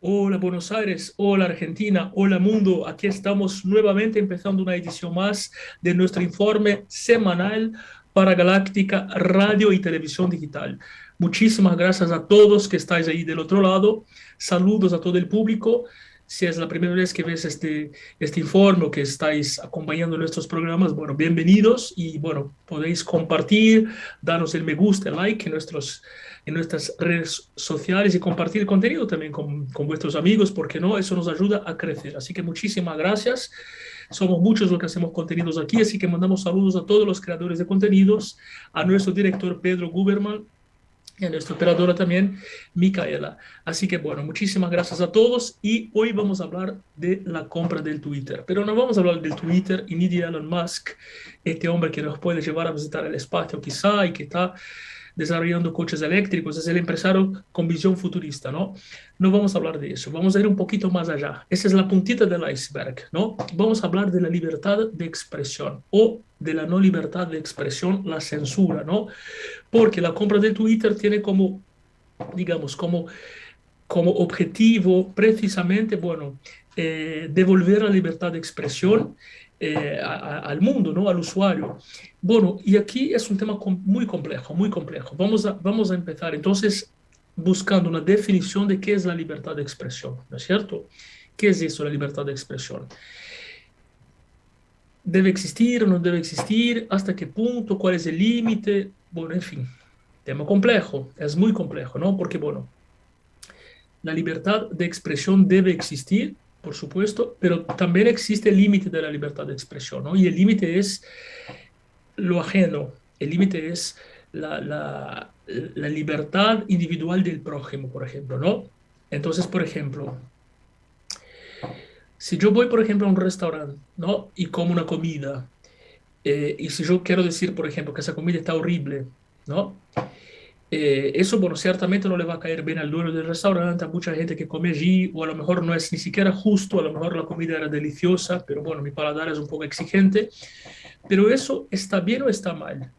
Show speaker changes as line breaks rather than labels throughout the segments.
Hola Buenos Aires, hola Argentina, hola mundo. Aquí estamos nuevamente empezando una edición más de nuestro informe semanal para Galáctica Radio y Televisión Digital. Muchísimas gracias a todos que estáis ahí del otro lado. Saludos a todo el público. Si es la primera vez que ves este informe o que estáis acompañando nuestros programas, bueno, bienvenidos y bueno, podéis compartir, darnos el me gusta, el like en nuestras redes sociales y compartir el contenido también con vuestros amigos, porque no, eso nos ayuda a crecer. Así que muchísimas gracias. Somos muchos los que hacemos contenidos aquí, así que mandamos saludos a todos los creadores de contenidos, a nuestro director Pedro Guberman y a nuestra operadora también, Micaela. Así que bueno, muchísimas gracias a todos y hoy vamos a hablar de la compra del Twitter. Pero no vamos a hablar del Twitter y ni de Elon Musk, este hombre que nos puede llevar a visitar el espacio quizá y que está desarrollando coches eléctricos, es el empresario con visión futurista, ¿no? No vamos a hablar de eso, vamos a ir un poquito más allá. Esa es la puntita del iceberg, ¿no? Vamos a hablar de la libertad de expresión o de la no libertad de expresión, la censura, ¿no? Porque la compra de Twitter tiene como, digamos, como objetivo precisamente, bueno, devolver la libertad de expresión al mundo, ¿no? Al usuario. Bueno, y aquí es un tema muy complejo, muy complejo. Vamos a empezar entonces buscando una definición de qué es la libertad de expresión, ¿no es cierto? ¿Qué es eso, la libertad de expresión? ¿Debe existir o no debe existir? ¿Hasta qué punto? ¿Cuál es el límite? Bueno, en fin, tema complejo, es muy complejo, ¿no? Porque, bueno, la libertad de expresión debe existir, por supuesto, pero también existe el límite de la libertad de expresión, ¿no? Y el límite es lo ajeno, el límite es la libertad individual del prójimo, por ejemplo, ¿no? Entonces, por ejemplo, si yo voy, por ejemplo, a un restaurante, ¿no? Y como una comida, y si yo quiero decir, por ejemplo, que esa comida está horrible, ¿no? Eso, bueno, ciertamente no le va a caer bien al dueño del restaurante, a mucha gente que come allí, o a lo mejor no es ni siquiera justo, a lo mejor la comida era deliciosa, pero bueno, mi paladar es un poco exigente. Pero eso está bien o está mal.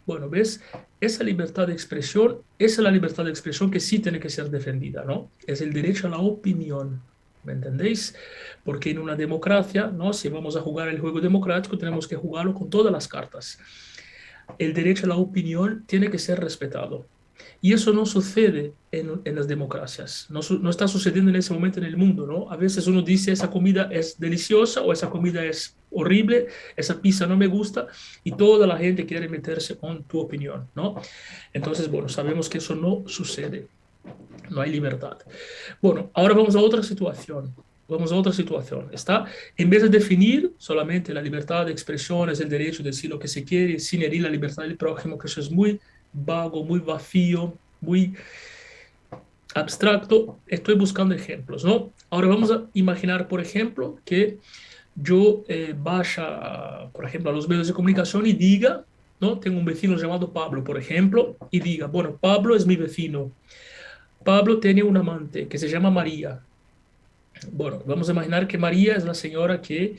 Bueno, ¿ves? Esa libertad de expresión, esa es la libertad de expresión que sí tiene que ser defendida, ¿no? Es el derecho a la opinión, ¿me entendéis? Porque en una democracia, ¿no? Si vamos a jugar el juego democrático, tenemos que jugarlo con todas las cartas. El derecho a la opinión tiene que ser respetado. Y eso no sucede en las democracias, no está sucediendo en ese momento en el mundo, ¿no? A veces uno dice esa comida es deliciosa o esa comida es horrible, esa pizza no me gusta y toda la gente quiere meterse con tu opinión, ¿no? Entonces, bueno, sabemos que eso no sucede, no hay libertad. Bueno, ahora vamos a otra situación. Vamos a otra situación. Está, en vez de definir solamente la libertad de expresión, es el derecho de decir lo que se quiere, sin herir la libertad del prójimo, que eso es muy vago, muy vacío, muy abstracto, estoy buscando ejemplos, ¿no? Ahora vamos a imaginar, por ejemplo, que yo vaya, por ejemplo, a los medios de comunicación y diga, ¿no? Tengo un vecino llamado Pablo, por ejemplo, y diga, bueno, Pablo es mi vecino. Pablo tiene un amante que se llama María. Bueno, vamos a imaginar que María es la señora que,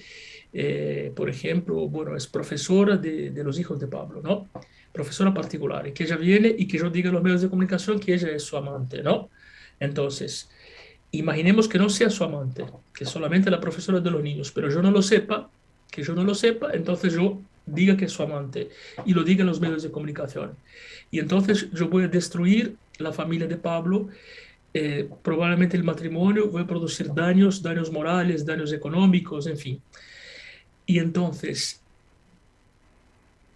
por ejemplo, bueno, es profesora de los hijos de Pablo, ¿no? Profesora particular, y que ella viene y que yo diga a los medios de comunicación que ella es su amante, ¿no? Entonces, imaginemos que no sea su amante, que es solamente la profesora de los niños, pero yo no lo sepa, que yo no lo sepa, entonces yo diga que es su amante y lo diga en los medios de comunicación. Y entonces yo voy a destruir la familia de Pablo, probablemente el matrimonio, voy a producir daños, daños morales, daños económicos, en fin. Y entonces,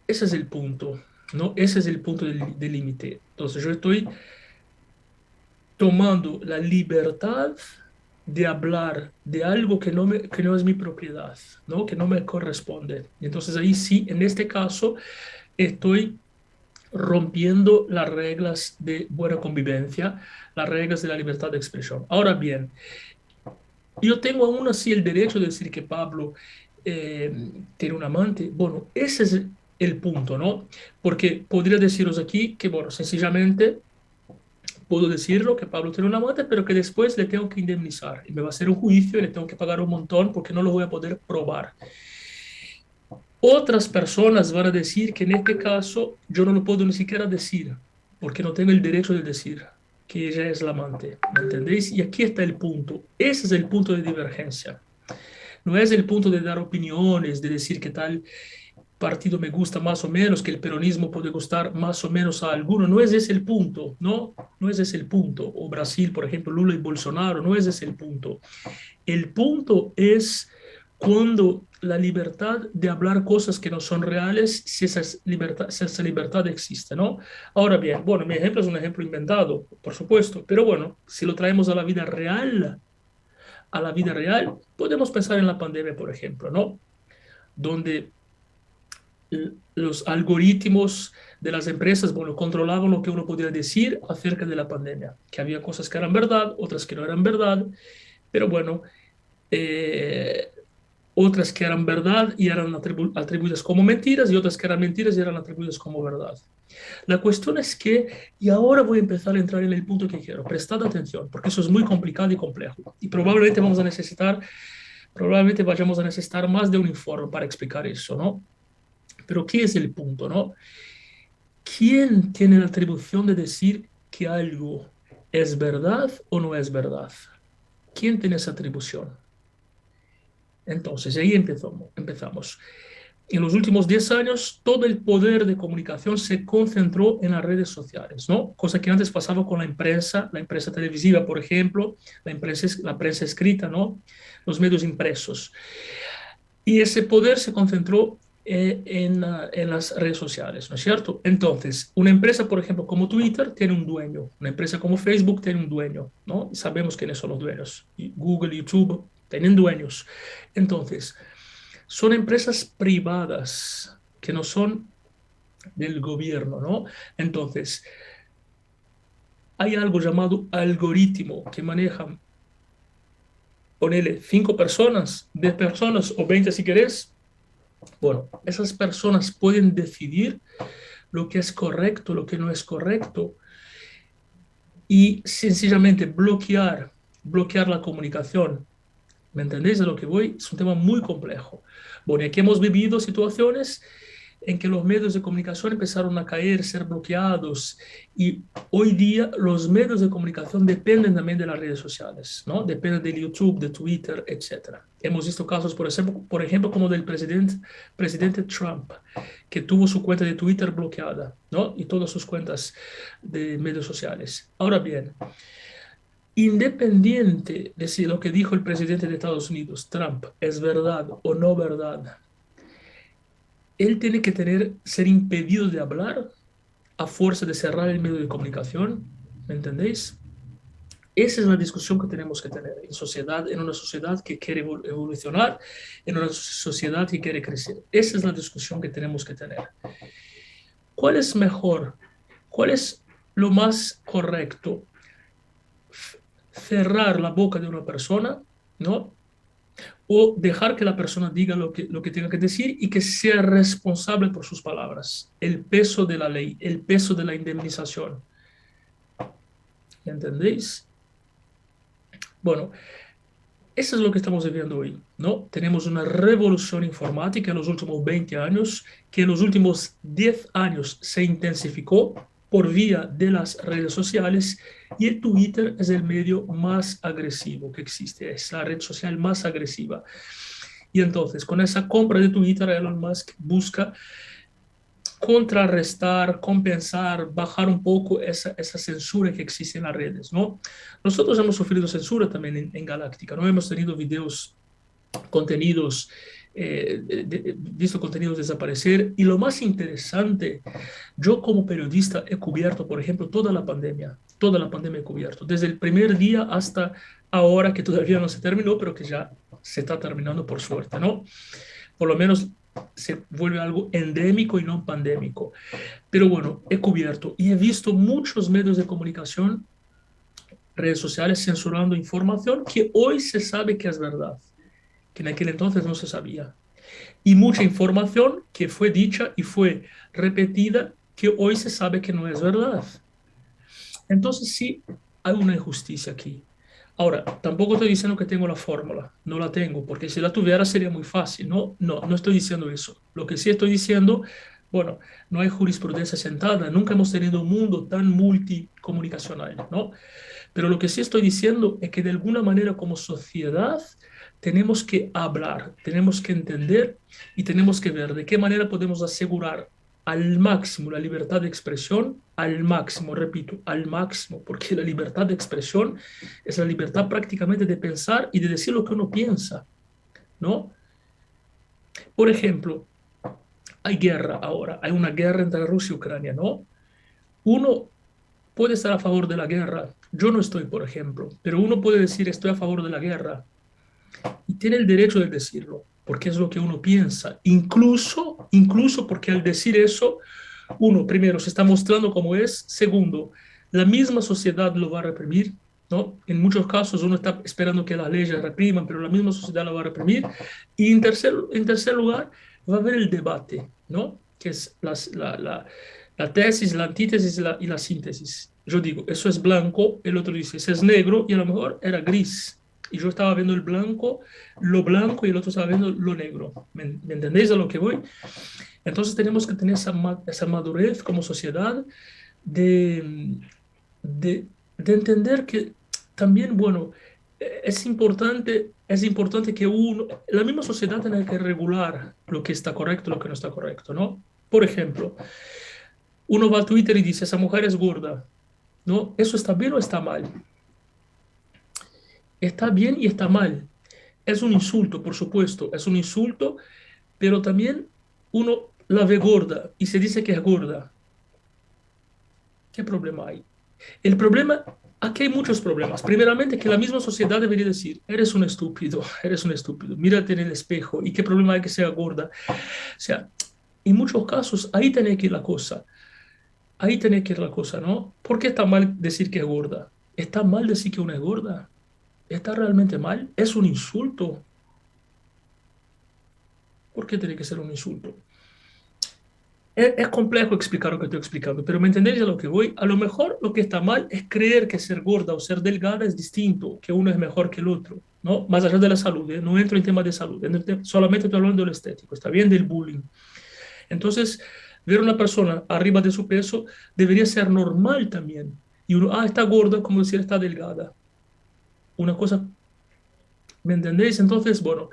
ese es el punto, ¿no? Ese es el punto del límite. Entonces, yo estoy tomando la libertad de hablar de algo que no es mi propiedad, ¿no? Que no me corresponde. Y entonces ahí sí, en este caso, estoy rompiendo las reglas de buena convivencia, las reglas de la libertad de expresión. Ahora bien, yo tengo aún así el derecho de decir que Pablo eh, tiene un amante. Bueno, ese es el punto, ¿no? Porque podría deciros aquí que, bueno, sencillamente puedo decirlo que Pablo tiene un amante, pero que después le tengo que indemnizar. Y me va a hacer un juicio y le tengo que pagar un montón porque no lo voy a poder probar. Otras personas van a decir que en este caso yo no lo puedo ni siquiera decir porque no tengo el derecho de decir. que ella es la amante, ¿me entendéis? Y aquí está el punto, ese es el punto de divergencia. No es el punto de dar opiniones, de decir que tal partido me gusta más o menos, que el peronismo puede gustar más o menos a alguno. No es ese el punto, ¿no? No es ese el punto. O Brasil, por ejemplo, Lula y Bolsonaro, no es ese el punto. El punto es cuando la libertad de hablar cosas que no son reales, si esa libertad existe, ¿no? Ahora bien, bueno, mi ejemplo es un ejemplo inventado, por supuesto, pero bueno, si lo traemos a la vida real, podemos pensar en la pandemia, por ejemplo, ¿no? Donde los algoritmos de las empresas, bueno, controlaban lo que uno podía decir acerca de la pandemia, que había cosas que eran verdad, otras que no eran verdad, pero bueno, eh, otras que eran verdad y eran atribuidas como mentiras y otras que eran mentiras y eran atribuidas como verdad. La cuestión es que, y ahora voy a empezar a entrar en el punto que quiero, prestad atención, porque eso es muy complicado y complejo, y probablemente vayamos a necesitar más de un informe para explicar eso, ¿no? Pero ¿qué es el punto, no? ¿Quién tiene la atribución de decir que algo es verdad o no es verdad? ¿Quién tiene esa atribución? Entonces, ahí empezamos. En los últimos 10 años, todo el poder de comunicación se concentró en las redes sociales, ¿no? Cosa que antes pasaba con la imprensa televisiva, por ejemplo, la prensa escrita, ¿no? Los medios impresos. Y ese poder se concentró en las redes sociales, ¿no es cierto? Entonces, una empresa, por ejemplo, como Twitter, tiene un dueño. Una empresa como Facebook tiene un dueño, ¿no? Y sabemos quiénes son los dueños. Y Google, YouTube, tienen dueños. Entonces, son empresas privadas que no son del gobierno, ¿no? Entonces, hay algo llamado algoritmo que manejan, ponele 5 personas, 10 personas o 20 si querés. Bueno, esas personas pueden decidir lo que es correcto, lo que no es correcto y sencillamente bloquear la comunicación. ¿Me entendéis a lo que voy? Es un tema muy complejo. Bueno, y aquí hemos vivido situaciones en que los medios de comunicación empezaron a caer, ser bloqueados, y hoy día los medios de comunicación dependen también de las redes sociales, ¿no? Dependen de YouTube, de Twitter, etcétera. Hemos visto casos, por ejemplo, como del presidente Trump, que tuvo su cuenta de Twitter bloqueada, ¿no? Y todas sus cuentas de medios sociales. Ahora bien, independiente de si lo que dijo el presidente de Estados Unidos, Trump, es verdad o no verdad, él tiene que ser impedido de hablar a fuerza de cerrar el medio de comunicación, ¿me entendéis? Esa es la discusión que tenemos que tener en una sociedad que quiere evolucionar, en una sociedad que quiere crecer. Esa es la discusión que tenemos que tener. ¿Cuál es mejor? ¿Cuál es lo más correcto? Cerrar la boca de una persona, ¿no? O dejar que la persona diga lo que tenga que decir y que sea responsable por sus palabras. El peso de la ley, el peso de la indemnización. ¿Entendéis? Bueno, eso es lo que estamos viviendo hoy, ¿no? Tenemos una revolución informática en los últimos 20 años, que en los últimos 10 años se intensificó por vía de las redes sociales, y el Twitter es el medio más agresivo que existe, es la red social más agresiva. Y entonces, con esa compra de Twitter, Elon Musk busca contrarrestar, compensar, bajar un poco esa censura que existe en las redes, ¿no? Nosotros hemos sufrido censura también en Galáctica, ¿no? Hemos tenido contenidos, visto contenidos desaparecer. Y lo más interesante, yo como periodista he cubierto, por ejemplo, toda la pandemia he cubierto, desde el primer día hasta ahora, que todavía no se terminó, pero que ya se está terminando por suerte, ¿no? Por lo menos se vuelve algo endémico y no pandémico. Pero bueno, he cubierto y he visto muchos medios de comunicación, redes sociales, censurando información que hoy se sabe que es verdad, que en aquel entonces no se sabía. Y mucha información que fue dicha y fue repetida que hoy se sabe que no es verdad. Entonces sí, hay una injusticia aquí. Ahora, tampoco estoy diciendo que tengo la fórmula, no la tengo, porque si la tuviera sería muy fácil. No, no, no estoy diciendo eso. Lo que sí estoy diciendo, Bueno, no hay jurisprudencia sentada, nunca hemos tenido un mundo tan multicomunicacional, ¿no? Pero lo que sí estoy diciendo es que de alguna manera como sociedad tenemos que hablar, tenemos que entender y tenemos que ver de qué manera podemos asegurar al máximo la libertad de expresión, al máximo, repito, al máximo, porque la libertad de expresión es la libertad prácticamente de pensar y de decir lo que uno piensa, ¿no? Por ejemplo, hay guerra ahora, hay una guerra entre Rusia y Ucrania, ¿no? Uno puede estar a favor de la guerra, yo no estoy, por ejemplo, pero uno puede decir estoy a favor de la guerra y tiene el derecho de decirlo, porque es lo que uno piensa, incluso porque al decir eso, uno, primero, se está mostrando como es, segundo, la misma sociedad lo va a reprimir, ¿no? En muchos casos uno está esperando que las leyes repriman, pero la misma sociedad lo va a reprimir. Y en tercer lugar, va a haber el debate, ¿no? Que es la tesis, la antítesis y la síntesis. Yo digo, eso es blanco, el otro dice, eso es negro, y a lo mejor era gris. Y yo estaba viendo el blanco, y el otro estaba viendo lo negro. ¿Me entendéis a lo que voy? Entonces tenemos que tener esa madurez como sociedad de, de entender que también, bueno, es importante que uno, la misma sociedad tiene que regular lo que está correcto y lo que no está correcto, ¿no? Por ejemplo, uno va a Twitter y dice, esa mujer es gorda, ¿no? ¿Eso está bien o está mal? Está bien y está mal. Es un insulto, por supuesto, es un insulto, pero también uno la ve gorda y se dice que es gorda. ¿Qué problema hay? El problema, aquí hay muchos problemas. Primeramente, que la misma sociedad debería decir, eres un estúpido, mírate en el espejo, ¿y qué problema hay que sea gorda? O sea, en muchos casos, ahí tiene que ir la cosa, ahí tiene que ir la cosa, ¿no? ¿Por qué está mal decir que es gorda? ¿Está mal decir que una es gorda? ¿Está realmente mal? ¿Es un insulto? ¿Por qué tiene que ser un insulto? Es complejo explicar lo que estoy explicando, pero ¿me entendéis a lo que voy? A lo mejor lo que está mal es creer que ser gorda o ser delgada es distinto, que uno es mejor que el otro, ¿no? Más allá de la salud, ¿eh? No entro en temas de salud, solamente estoy hablando de lo estético, está bien, del bullying. Entonces, ver a una persona arriba de su peso debería ser normal también. Y uno, está gorda, como decir, está delgada. Una cosa, ¿me entendéis? Entonces, bueno,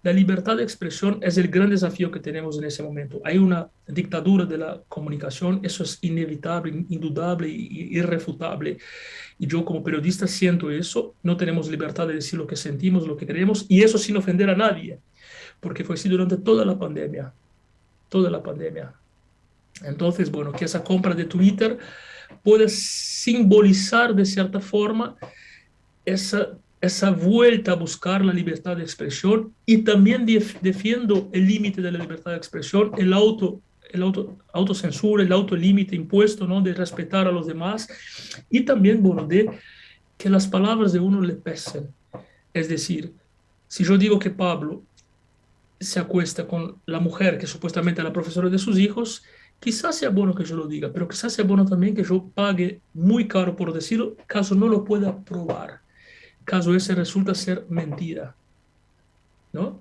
la libertad de expresión es el gran desafío que tenemos en ese momento. Hay una dictadura de la comunicación, eso es inevitable, indudable y irrefutable. Y yo como periodista siento eso, no tenemos libertad de decir lo que sentimos, lo que queremos, y eso sin ofender a nadie, porque fue así durante toda la pandemia, toda la pandemia. Entonces, bueno, que esa compra de Twitter puede simbolizar de cierta forma esa vuelta a buscar la libertad de expresión y también defiendo el límite de la libertad de expresión, autocensura, el autolímite impuesto, ¿no? De respetar a los demás y también, bueno, de que las palabras de uno le pesen. Es decir, si yo digo que Pablo se acuesta con la mujer que supuestamente es la profesora de sus hijos, quizás sea bueno que yo lo diga, pero quizás sea bueno también que yo pague muy caro por decirlo, caso no lo pueda probar, caso ese resulta ser mentira, ¿no?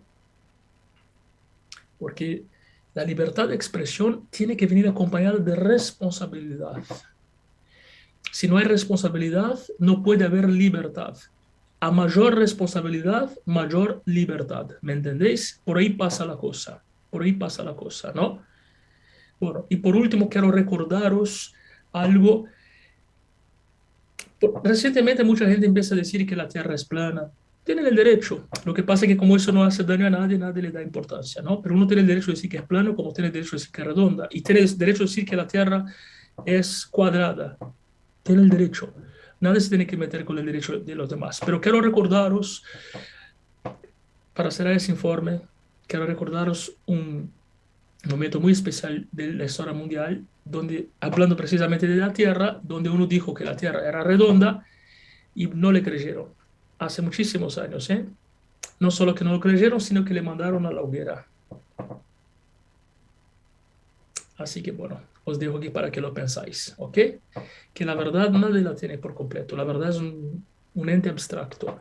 Porque la libertad de expresión tiene que venir acompañada de responsabilidad. Si no hay responsabilidad, no puede haber libertad. A mayor responsabilidad, mayor libertad. ¿Me entendéis? Por ahí pasa la cosa. Por ahí pasa la cosa, ¿no? Bueno, y por último, quiero recordaros algo. Recientemente mucha gente empieza a decir que la Tierra es plana. Tienen el derecho. Lo que pasa es que como eso no hace daño a nadie, nadie le da importancia, ¿no? Pero uno tiene el derecho de decir que es plano, como tiene el derecho de decir que es redonda. Y tiene el derecho de decir que la Tierra es cuadrada. Tiene el derecho. Nadie se tiene que meter con el derecho de los demás. Pero quiero recordaros, para cerrar ese informe, quiero recordaros un momento muy especial de la historia mundial, donde, hablando precisamente de la Tierra, donde uno dijo que la Tierra era redonda y no le creyeron. Hace muchísimos años, ¿eh? No solo que no lo creyeron, sino que le mandaron a la hoguera. Así que bueno, os dejo aquí para que lo pensáis, ¿ok? Que la verdad nadie la tiene por completo. La verdad es un ente abstracto.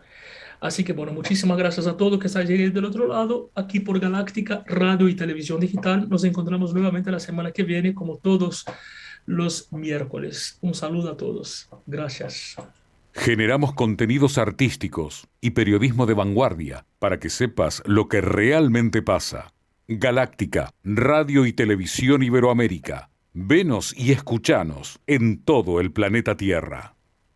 Así que bueno, muchísimas gracias a todos que están ahí del otro lado, aquí por Galáctica Radio y Televisión Digital. Nos encontramos nuevamente la semana que viene, como todos los miércoles. Un saludo a todos. Gracias.
Generamos contenidos artísticos y periodismo de vanguardia para que sepas lo que realmente pasa. Galáctica, Radio y Televisión Iberoamérica. Venos y escuchanos en todo el planeta Tierra.